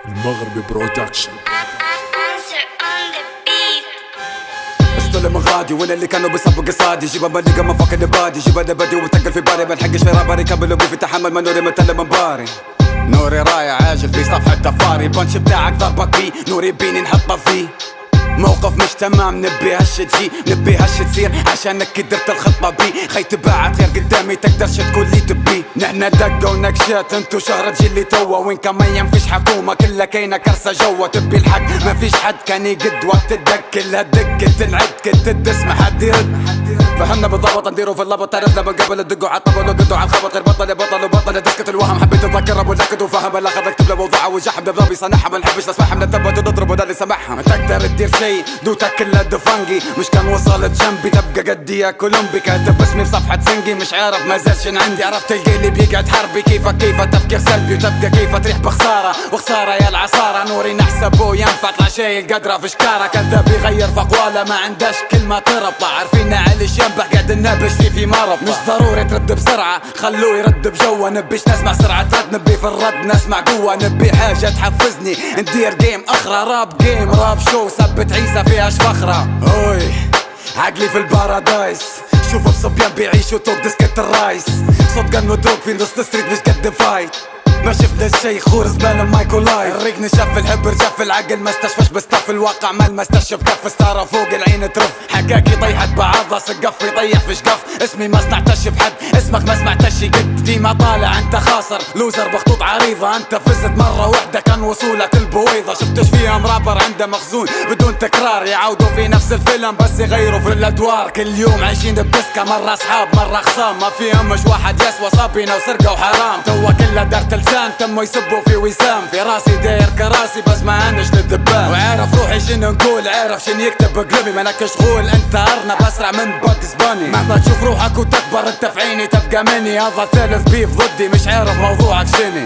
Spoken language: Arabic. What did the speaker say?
المغربي برودكشن. استلم غادي وانا اللي كانوا بيصبوا قصادي. جيبها بلقى ما فكر بادي. جيبها دبدي وتقل في بالي. بنحقش في رابري كابل وبي في تحمل. ما نوري متل من باري. نوري رايع عاجل في صفحة تفاري. البنش بتاعك ضربك بيه. نوري بيني نحطه فيه. موقف مش تمام نبي هالش تجي. نبي هالش تصير عشانك قدرت الخطة بي. خي تبعت غير قدامي تقدرش تقول لي تبي. نحنا دقة ونكشات انتو شهرة جيلي توا. وين كمان فيش حكومة كلها كاينة كرسة جوا. تبي الحق ما فيش حد كان يقد وقت الدق. كلها دق تنعد كنت تسمع حد يرد. فهمنا بالضبط نديرو في اللبط. تعرفنا من قبل الدقو عالطبل وقدو عالخبط. غير بطل بطل وبطل دسكت الوهم. حبيت اتذكر ابو نكد وفهم. لا خذ اكتب له موضوع وجحم بضربي صنعها. ما نحبش نسمعها نثبت ونضرب وده اللي سمعها. ما تقدر تدير شي دوتك كلها دفنجي. مش كان وصلت جنبي تبقى قدي يا كولومبي. كاتب اسمي بصفحة سنجي. مش عارف ما زال شن عندي. عرفت تلقي اللي بيقعد حربي. كيف تفكير سلبي. وتبقى كيف تريح بخسارة وخسارة يا العصارة. نوري نحسبه ينفع طلع شي القدرة في شكارة. كذاب يغير في اقواله ما عنداش كلمة تربط. عارفين علي الشنبح قاعد ننبش في مرض. مش ضروري ترد بسرعة خلوه يرد بجوه. نبيش نسمع سرعة رد. نبي في الرد نسمع قوة. نبي حاجة تحفزني ندير جيم اخرى. راب جيم راب شو ثبت عيسى فيهاش فخرة. اوي عقلي في البارادايس. شوف الصبيان بيعيشوا توك ديسكت الرايس. صوت قن ودوق في نص الستريت مش قد فايت. ما شفنا الشي خور زبالة المايكو لايف. الريق نشف الحب رجف العقل ما استشفش. بس طف الواقع مال ما استشف كف ستارة فوق العين ترف. حكاكي طيحت بعضها سقف يطيح في شقف. اسمي ما سمعتش بحد اسمك ما سمعتش قد. ديما طالع انت خاسر لوزر بخطوط عريضة. انت فزت مرة واحدة كان وصولك البويضة. شفتش فيهم رابر عنده مخزون بدون تكرار. يعودوا في نفس الفيلم بس يغيروا في الادوار. كل يوم عايشين بدسكة مرة اصحاب مرة خصام. ما فيهم مش واحد يسوى صابينا وسرقة وحرام. توا كلها دارت لسان تموا يسبوا في وسام. في راسي داير كراسي بس ما انش للذبان. وعارف روحي شنو نقول عارف شن يكتب بقلبي. مانك شغول انت ارنب اسرع من باكس باني. مهما تشوف روحك وتكبر انت في عيني تبقى مني. هذا ثالث بيف ضدي مش عارف موضوعك شني.